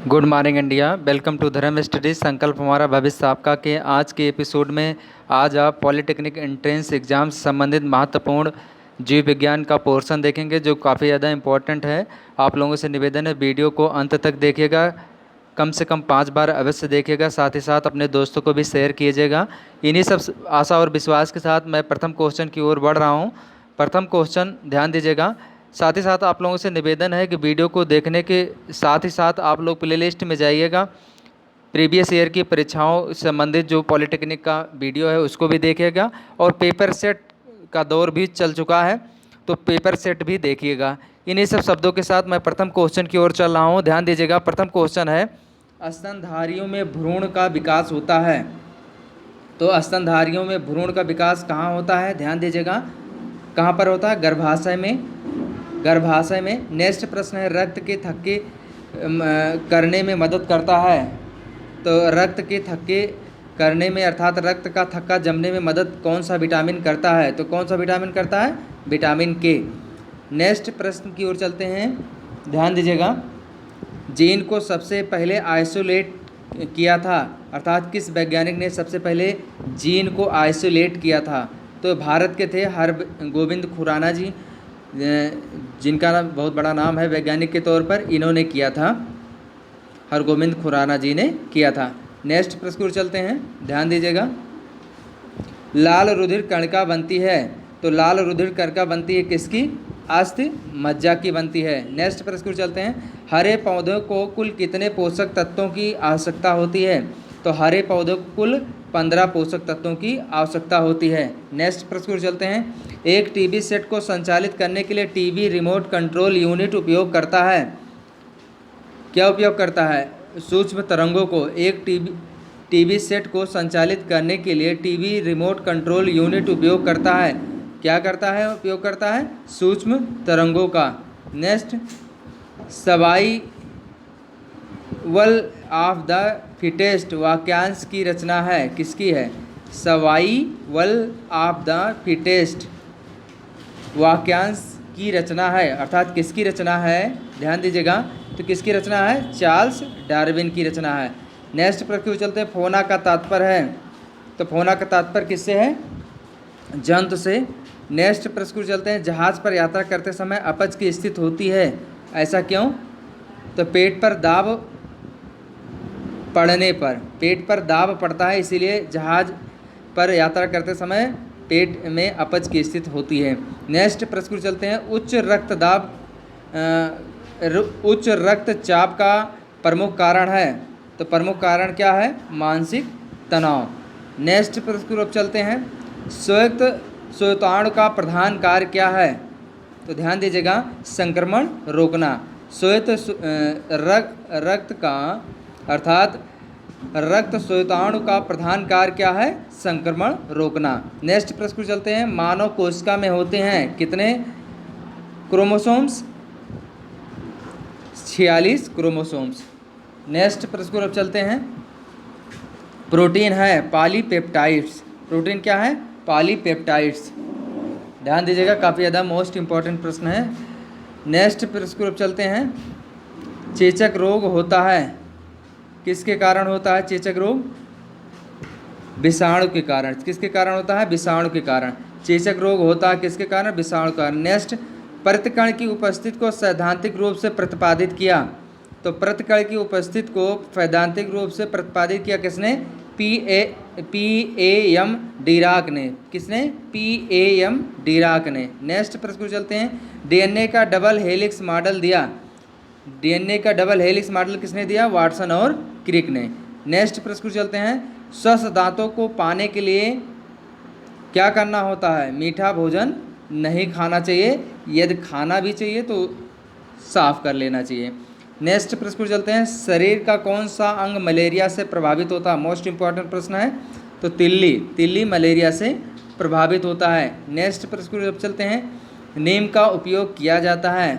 Good morning India. Welcome to Dharma studies संकल्प हमारा भविष्य आपका के आज के एपिसोड में आज आप पॉलिटेक्निक एंट्रेंस एग्जाम से संबंधित महत्वपूर्ण जीव विज्ञान का पोर्शन देखेंगे जो काफ़ी ज़्यादा इम्पोर्टेंट है। आप लोगों से निवेदन है वीडियो को अंत तक देखिएगा, कम से कम 5 बार अवश्य देखिएगा, साथ ही साथ अपने दोस्तों को भी शेयर कीजिएगा। इन्हीं सब आशा और विश्वास के साथ मैं प्रथम क्वेश्चन की ओर बढ़ रहा हूँ। प्रथम क्वेश्चन ध्यान दीजिएगा। साथ ही साथ आप लोगों से निवेदन है कि वीडियो को देखने के साथ ही साथ आप लोग प्लेलिस्ट में जाइएगा, प्रीवियस ईयर की परीक्षाओं से संबंधित जो पॉलिटेक्निक का वीडियो है उसको भी देखिएगा। और पेपर सेट का दौर भी चल चुका है तो पेपर सेट भी देखिएगा। इन्हीं सब शब्दों के साथ मैं प्रथम क्वेश्चन की ओर चल रहा हूँ। ध्यान दीजिएगा। प्रथम क्वेश्चन है, स्तनधारियों में भ्रूण का विकास होता है। तो स्तनधारियों में भ्रूण का विकास कहाँ होता है? ध्यान दीजिएगा, कहाँ पर होता है? गर्भाशय में। गर्भाशय में। नेक्स्ट प्रश्न है, रक्त के थक्के करने में मदद करता है। तो रक्त के थक्के करने में अर्थात रक्त का थक्का जमने में मदद कौन सा विटामिन करता है? तो कौन सा विटामिन करता है? विटामिन के। नेक्स्ट प्रश्न की ओर चलते हैं। ध्यान दीजिएगा, जीन को सबसे पहले आइसोलेट किया था, अर्थात किस वैज्ञानिक ने सबसे पहले जीन को आइसोलेट किया था? तो भारत के थे हरगोविंद खुराना जी, जिनका बहुत बड़ा नाम है वैज्ञानिक के तौर पर, इन्होंने किया था, हरगोविंद खुराना जी ने किया था। नेक्स्ट प्रश्न की ओर चलते हैं। ध्यान दीजिएगा, लाल रुधिर कणिका बनती है। तो लाल रुधिर कणिका बनती है किसकी? अस्थि मज्जा की बनती है। नेक्स्ट प्रश्न की ओर चलते हैं, हरे पौधों को कुल कितने पोषक तत्वों की आवश्यकता होती है? तो हरे पौधों को कुल 15 पोषक तत्वों की आवश्यकता होती है। नेक्स्ट प्रश्न की ओर चलते हैं, एक टीवी सेट को संचालित करने के लिए टीवी रिमोट कंट्रोल यूनिट उपयोग करता है। क्या उपयोग करता है? सूक्ष्म तरंगों को। एक टीवी सेट को संचालित करने के लिए टीवी रिमोट कंट्रोल यूनिट उपयोग करता है। क्या करता है? उपयोग करता है सूक्ष्म तरंगों का। Next, survival of the fittest वाक्यांश की रचना है, किसकी है? सर्वाइवल ऑफ द फिटेस्ट वाक्यांश की रचना है, अर्थात किसकी रचना है? ध्यान दीजिएगा, तो किसकी रचना है? चार्ल्स डार्विन की रचना है। नेक्स्ट प्रश्न चलते हैं, फोना का तात्पर्य है। तो फोना का तात्पर्य किससे है? जंतु से। नेक्स्ट प्रश्न चलते हैं, जहाज पर यात्रा करते समय अपच की स्थिति होती है, ऐसा क्यों? तो पेट पर दाब पड़ने पर, पेट पर दाब पड़ता है, इसीलिए जहाज पर यात्रा करते समय पेट में अपच की स्थिति होती है। नेक्स्ट प्रश्न चलते हैं, उच्च रक्तचाप का प्रमुख कारण है। तो प्रमुख कारण क्या है? मानसिक तनाव। नेक्स्ट प्रश्न चलते हैं, श्वेताणु का प्रधान कार्य क्या है? तो ध्यान दीजिएगा, संक्रमण रोकना। रक्त का अर्थात रक्त श्वेताणु का प्रधान कार्य क्या है? संक्रमण रोकना। नेक्स्ट प्रश्न चलते हैं, मानव कोशिका में होते हैं कितने क्रोमोसोम्स? 46 क्रोमोसोम्स। नेक्स्ट प्रश्न अब चलते हैं, प्रोटीन है पॉलीपेप्टाइड्स। प्रोटीन क्या है? पॉलीपेप्टाइड्स। ध्यान दीजिएगा, काफ़ी ज़्यादा मोस्ट इंपॉर्टेंट प्रश्न है। नेक्स्ट प्रश्न अब चलते हैं, चेचक रोग होता है, किसके कारण होता है चेचक रोग? विषाणु के कारण। किसके कारण होता है? विषाणु के कारण। चेचक रोग होता है किसके कारण? विषाणु के कारण। नेक्स्ट, प्रतिकण की उपस्थिति को सैद्धांतिक रूप से प्रतिपादित किया। तो प्रतिकण की उपस्थिति को सैद्धांतिक रूप से प्रतिपादित किया किसने? P.A.M. डिराक ने। किसने? P.A.M. डिराक ने। नेक्स्ट प्रश्न चलते हैं, डीएनए का डबल हेलिक्स मॉडल दिया। डीएनए का डबल हेलिक्स मॉडल किसने दिया? वाटसन और क्रिक ने। नेक्स्ट प्रश्न चलते हैं, स्वस्थ दांतों को पाने के लिए क्या करना होता है? मीठा भोजन नहीं खाना चाहिए, यदि खाना भी चाहिए तो साफ कर लेना चाहिए। नेक्स्ट प्रश्न चलते हैं, शरीर का कौन सा अंग मलेरिया से प्रभावित होता है? मोस्ट इंपॉर्टेंट प्रश्न है। तो तिल्ली मलेरिया से प्रभावित होता है। नेक्स्ट प्रश्न जब चलते हैं, नीम का उपयोग किया जाता है।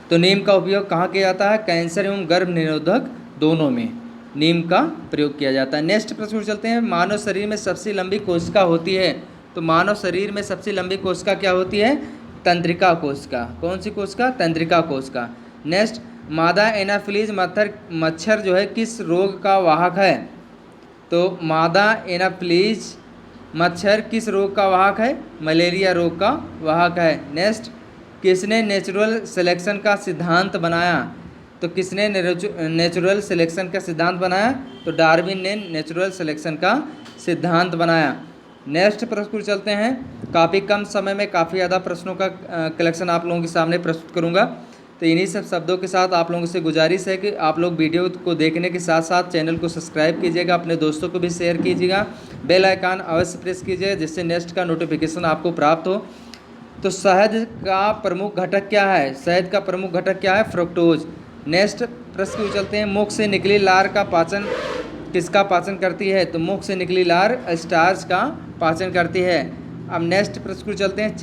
तो नीम का उपयोग कहाँ किया जाता है? कैंसर एवं गर्भ निरोधक दोनों में नीम का प्रयोग किया जाता है। नेक्स्ट प्रश्न चलते हैं, मानव शरीर में सबसे लंबी कोशिका होती है। तो मानव शरीर में सबसे लंबी कोशिका क्या होती है? तंत्रिका कोशिका। कौन सी कोशिका? तंत्रिका कोशिका। नेक्स्ट, मादा एनाफिलीज मच्छर जो है किस रोग का वाहक है? तो मादा एनाफिलीज मच्छर किस रोग का वाहक है? मलेरिया रोग का वाहक है। नेक्स्ट, किसने नेचुरल सिलेक्शन का सिद्धांत बनाया? तो किसने नेचुरल सिलेक्शन का सिद्धांत बनाया? तो डार्विन ने नेचुरल सिलेक्शन का सिद्धांत बनाया। नेक्स्ट प्रश्न पर चलते हैं। काफ़ी कम समय में काफ़ी ज़्यादा प्रश्नों का कलेक्शन आप लोगों के सामने प्रस्तुत करूंगा। तो इन्हीं सब शब्दों के साथ आप लोगों से गुजारिश है कि आप लोग वीडियो को देखने के साथ साथ चैनल को सब्सक्राइब कीजिएगा, अपने दोस्तों को भी शेयर कीजिएगा, बेल आइकन अवश्य प्रेस कीजिए जिससे नेक्स्ट का नोटिफिकेशन आपको प्राप्त हो। तो शहद का प्रमुख घटक क्या है? शहद का प्रमुख घटक क्या है? फ्रुक्टोज। नेक्स्ट प्रश्न को चलते हैं। मुख से निकली लार का पाचन किसका पाचन करती है? तो मुख से निकली लार स्टार्च का पाचन करती है। अब नेक्स्ट प्रश्न को चलते हैं।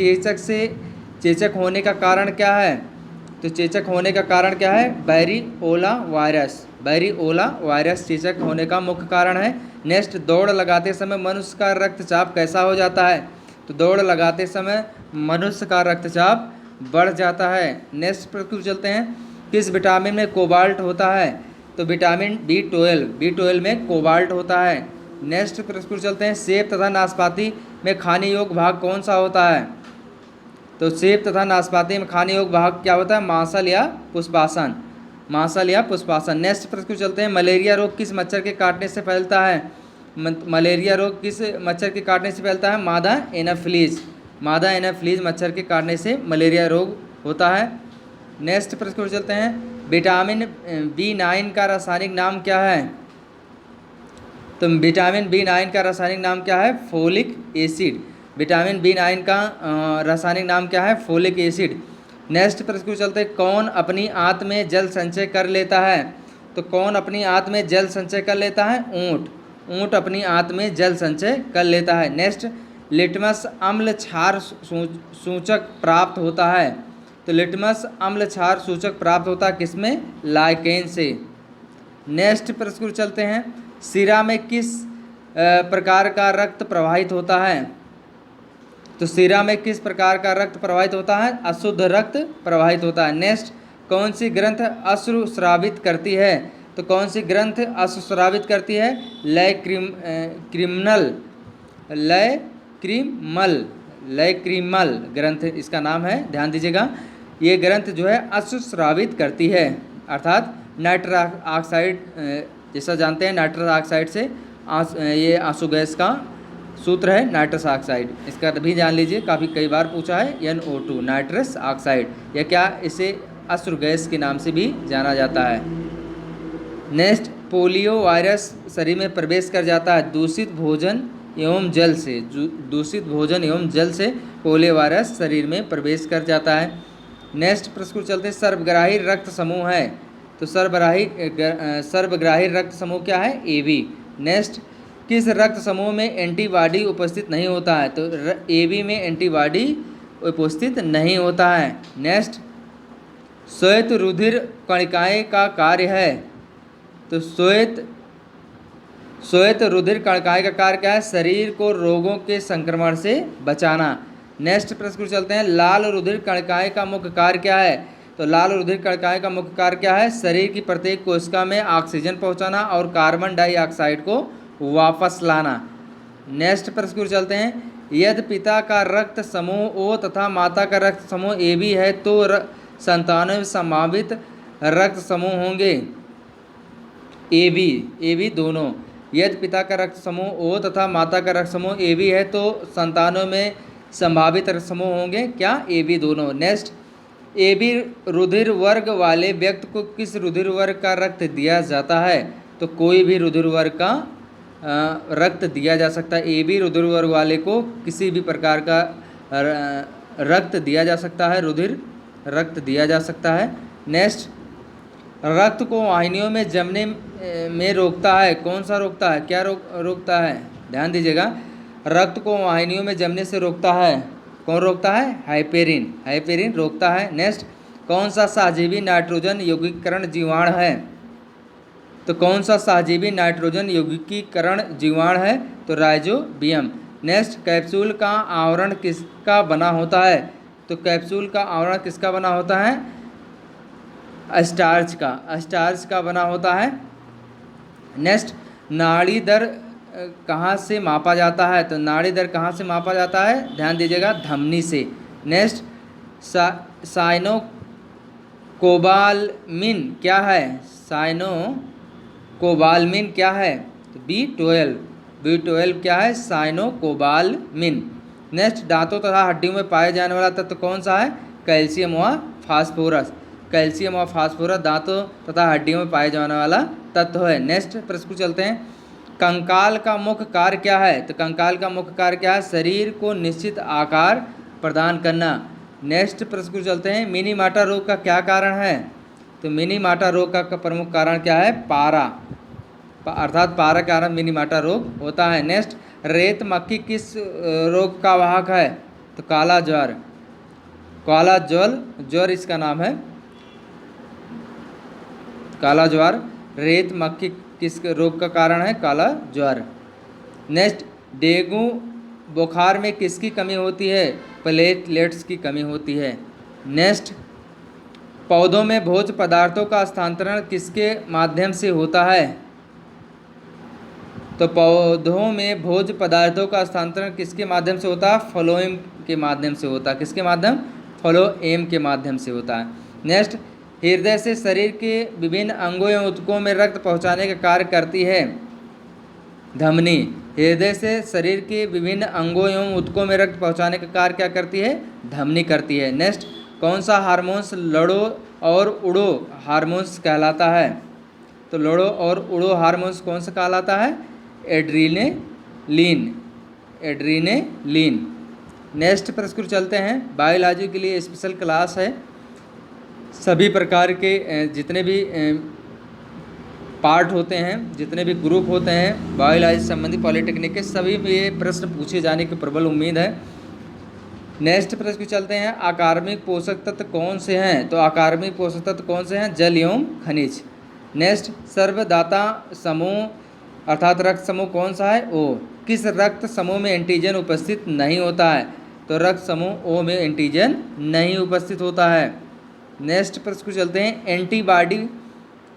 चेचक होने का कारण क्या है? तो चेचक होने का कारण क्या है? वेरिओला वायरस। वेरिओला वायरस चेचक होने का मुख्य कारण है। नेक्स्ट, दौड़ लगाते समय मनुष्य का रक्तचाप कैसा हो जाता है? तो दौड़ लगाते समय मनुष्य का रक्तचाप बढ़ जाता है। नेक्स्ट प्रश्न को चलते हैं। किस विटामिन में कोबाल्ट होता है? तो विटामिन B12 में कोबाल्ट होता है। नेक्स्ट प्रश्न को चलते हैं। सेब तथा नाशपाती में खाने योग्य भाग कौन सा होता है? तो सेब तथा नाशपाती में खाने योग्य भाग क्या होता है? मांसल या पुष्पासन। मांसल या पुष्पासन। नेक्स्ट प्रश्न को चलते हैं। मलेरिया रोग किस मच्छर के काटने से फैलता है? मलेरिया रोग किस मच्छर के काटने से फैलता है? मादा एनाफिलीज। मादा एनाफिलीज मच्छर के काटने से मलेरिया रोग होता है। नेक्स्ट प्रश्न को चलते हैं। विटामिन B9 का रासायनिक नाम क्या है? तो विटामिन B9 का रासायनिक नाम क्या है? Folic acid. विटामिन B9 का रासायनिक नाम क्या है? Folic acid. नेक्स्ट प्रश्न को चलते हैं। कौन अपनी आंत में जल संचय कर लेता है? तो कौन अपनी आंत में जल संचय कर लेता है? ऊँट। ऊँट अपनी आंत में जल संचय कर लेता है। नेक्स्ट, लिटमस अम्ल क्षार सूचक प्राप्त होता है? तो लिटमस अम्ल क्षार सूचक प्राप्त होता है किसमें? लाइकेन से। नेक्स्ट प्रश्न को चलते हैं। सिरा में किस प्रकार का रक्त प्रवाहित होता है? तो सिरा में किस प्रकार का रक्त प्रवाहित होता है? अशुद्ध रक्त प्रवाहित होता है। नेक्स्ट, कौन सी ग्रंथ अश्रु स्रावित करती है? तो कौन सी ग्रंथ अश्रु स्रावित करती है? लैक्रिमल ग्रंथ इसका नाम है, ध्यान दीजिएगा। ये ग्रंथ जो है अश्रु स्रावित करती है, अर्थात नाइट्रस ऑक्साइड, जैसा जानते हैं नाइट्रस ऑक्साइड से ये आंसू गैस का सूत्र है नाइट्रस ऑक्साइड। इसका भी जान लीजिए, काफ़ी कई बार पूछा है। NO2 नाइट्रस ऑक्साइड, या क्या इसे अश्रु गैस के नाम से भी जाना जाता है। नेक्स्ट, पोलियो वायरस शरीर में प्रवेश कर जाता है दूषित भोजन एवं जल से। दूषित भोजन एवं जल से पोलियो वायरस शरीर में प्रवेश कर जाता है। नेक्स्ट प्रश्न को चलते हैं। सर्वग्राही रक्त समूह है? तो सर्वग्राही रक्त समूह क्या है? AB। नेक्स्ट, किस रक्त समूह में एंटीबॉडी उपस्थित नहीं होता है? तो AB में एंटीबॉडी उपस्थित नहीं होता है। नेक्स्ट, श्वेत रुधिर कणिकाएं का कार्य है? तो श्वेत रुधिर कणिकाएं का कार्य क्या है? शरीर को रोगों के संक्रमण से बचाना। नेक्स्ट प्रश्न को चलते हैं। लाल रुधिर कणिकाएं का मुख्य कार्य क्या है? तो लाल रुधिर कणिकाएं का मुख्य कार्य क्या है? शरीर की प्रत्येक कोशिका में ऑक्सीजन पहुंचाना और कार्बन डाइऑक्साइड को वापस लाना। नेक्स्ट प्रश्न को चलते हैं। यदि पिता का रक्त समूह O तथा माता का रक्त समूह AB है तो संतानों में संभावित रक्त समूह होंगे AB दोनों। यदि पिता का रक्त समूह O तथा माता का रक्त समूह AB है तो संतानों में संभावित रक्त समूह होंगे क्या? AB दोनों। नेक्स्ट, AB रुधिर वर्ग वाले व्यक्ति को किस रुधिर वर्ग का रक्त दिया जाता है? तो कोई भी रुधिर वर्ग का रक्त दिया जा सकता है। AB रुधिर वर्ग वाले को किसी भी प्रकार का रक्त दिया जा सकता है, रुधिर रक्त दिया जा सकता है। नेक्स्ट, रक्त को वाहिनियों में जमने में रोकता है? कौन सा रोकता है? क्या रोकता है? ध्यान दीजिएगा। रक्त को वाहिनियों में जमने से रोकता है, कौन रोकता है? हाइपेरिन रोकता है। नेक्स्ट, कौन सा सहजीवी नाइट्रोजन यौगिकीकरण जीवाणु है? तो कौन सा सहजीवी नाइट्रोजन यौगिकीकरण जीवाणु है? तो राइजोबियम। नेक्स्ट, कैप्सूल का आवरण किसका बना होता है? तो कैप्सूल का आवरण किसका बना होता है? स्टार्च का बना होता है। नेक्स्ट, नाड़ी दर कहाँ से मापा जाता है? तो नाड़ी दर कहाँ से मापा जाता है? ध्यान दीजिएगा, धमनी से। नेक्स्ट, साइनो कोबालमिन क्या है? साइनो कोबालमिन क्या है? तो B12 क्या है? Cyano cobalamin. नेक्स्ट, दांतों तथा हड्डियों में पाए जाने वाला तत्व कौन सा है? कैल्शियम व फास्फोरस। कैल्शियम और फास्फोरस दांतों तथा हड्डियों में पाए जाने वाला तत्व है। नेक्स्ट प्रश्न को चलते हैं, कंकाल का मुख्य कार्य क्या है? तो कंकाल का मुख्य कार्य क्या है? शरीर को निश्चित आकार प्रदान करना। नेक्स्ट प्रश्न को चलते हैं, मिनीमाटा रोग का क्या कारण है? तो मिनीमाटा रोग का प्रमुख कारण क्या है? पारा, अर्थात पारा के कारण मिनीमाटा रोग होता है। नेक्स्ट, रेत मक्खी किस रोग का वाहक है? तो काला ज्वर। काला ज्वर इसका नाम है, काला ज्वर। रेत मक्खी किस रोग का कारण है? काला ज्वर। नेक्स्ट, डेंगू बुखार में किसकी कमी होती है? प्लेटलेट्स की कमी होती है। नेक्स्ट, पौधों में भोज्य पदार्थों का स्थानांतरण किसके माध्यम से होता है? तो पौधों में भोज्य पदार्थों का स्थानांतरण किसके माध्यम से होता है? फ्लोएम के माध्यम से होता है। किसके माध्यम? फ्लोएम के माध्यम से होता है। नेक्स्ट, हृदय से शरीर के विभिन्न अंगों एवं ऊतकों में रक्त पहुंचाने का कार्य करती है धमनी। हृदय से शरीर के विभिन्न अंगों एवं ऊतकों में रक्त पहुंचाने का कार्य क्या करती है? धमनी करती है। नेक्स्ट, कौन सा हार्मोन्स लड़ो और उड़ो हार्मोन्स कहलाता है? तो लड़ो और उड़ो हार्मोन्स कौन सा कहलाता है? एड्रीनेलिन। नेक्स्ट प्रश्न चलते हैं, बायोलॉजी के लिए स्पेशल क्लास है। सभी प्रकार के जितने भी पार्ट होते हैं, जितने भी ग्रुप होते हैं बायोलॉजी संबंधी पॉलिटेक्निक के, सभी में ये प्रश्न पूछे जाने की प्रबल उम्मीद है। नेक्स्ट प्रश्न चलते हैं, आकार्मिक पोषक तत्व कौन से हैं? तो आकार्मिक पोषक तत्व कौन से हैं? जल एवं खनिज। नेक्स्ट, सर्वदाता समूह अर्थात रक्त समूह कौन सा है? ओ। किस रक्त समूह में एंटीजन उपस्थित नहीं होता है? तो रक्त समूह ओ में एंटीजन नहीं उपस्थित होता है। नेक्स्ट प्रश्न चलते हैं, एंटीबॉडी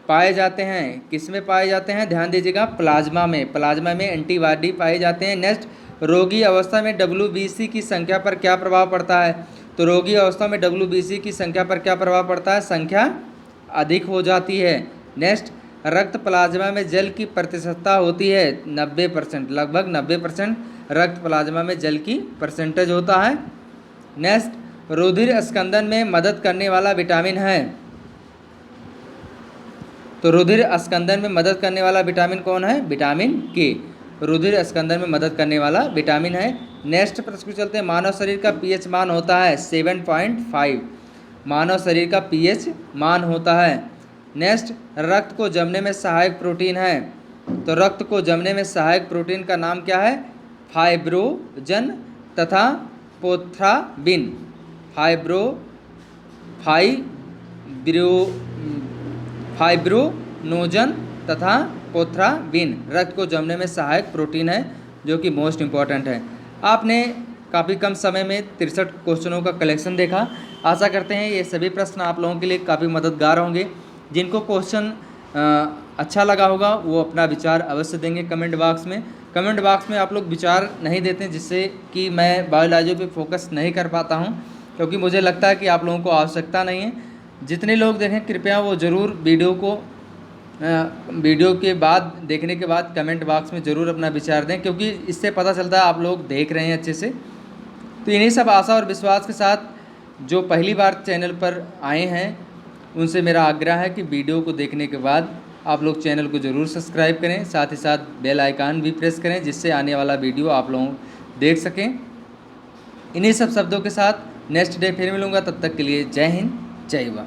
पाए जाते हैं किस में पाए जाते हैं? ध्यान दीजिएगा, प्लाज्मा में एंटीबॉडी पाए जाते हैं। नेक्स्ट, रोगी अवस्था में WBC की संख्या पर क्या प्रभाव पड़ता है? तो रोगी अवस्था में WBC की संख्या पर क्या प्रभाव पड़ता है? संख्या अधिक हो जाती है। नेक्स्ट, रक्त प्लाज्मा में जल की प्रतिशतता होती है 90%, लगभग 90% रक्त प्लाज्मा में जल की परसेंटेज होता है। नेक्स्ट, रुधिर स्कंदन में मदद करने वाला विटामिन है? तो रुधिर स्कंदन में मदद करने वाला विटामिन कौन है? विटामिन के। रुधिर स्कंदन में मदद करने वाला विटामिन है। नेक्स्ट प्रश्न चलते हैं, मानव शरीर का pH मान होता है 7.5। मानव शरीर का pH मान होता है। नेक्स्ट, रक्त को जमने में सहायक प्रोटीन है? तो रक्त को जमने में सहायक प्रोटीन का नाम क्या है? फाइब्रोजन तथा पोथ्राबिन। फाइब्रोनोजन तथा पोथ्राबिन रक्त को जमने में सहायक प्रोटीन है, जो कि मोस्ट इम्पॉर्टेंट है। आपने काफ़ी कम समय में 63 क्वेश्चनों का कलेक्शन देखा। आशा करते हैं ये सभी प्रश्न आप लोगों के लिए काफ़ी मददगार होंगे। जिनको क्वेश्चन अच्छा लगा होगा वो अपना विचार अवश्य देंगे कमेंट बॉक्स में। कमेंट बॉक्स में आप लोग विचार नहीं देते, जिससे कि मैं बायोलॉजी पे फोकस नहीं कर पाता हूं, क्योंकि मुझे लगता है कि आप लोगों को आवश्यकता नहीं है। जितने लोग देखें कृपया वो ज़रूर वीडियो के बाद देखने के बाद कमेंट बॉक्स में ज़रूर अपना विचार दें, क्योंकि इससे पता चलता है आप लोग देख रहे हैं अच्छे से। तो इन्हीं सब आशा और विश्वास के साथ जो पहली बार चैनल पर आए हैं उनसे मेरा आग्रह है कि वीडियो को देखने के बाद आप लोग चैनल को ज़रूर सब्सक्राइब करें, साथ ही साथ बेल आइकन भी प्रेस करें, जिससे आने वाला वीडियो आप लोग देख सकें। इन्हीं सब शब्दों के साथ नेक्स्ट डे फिर मिलूँगा, तब तक के लिए जय हिंद, जय युवा।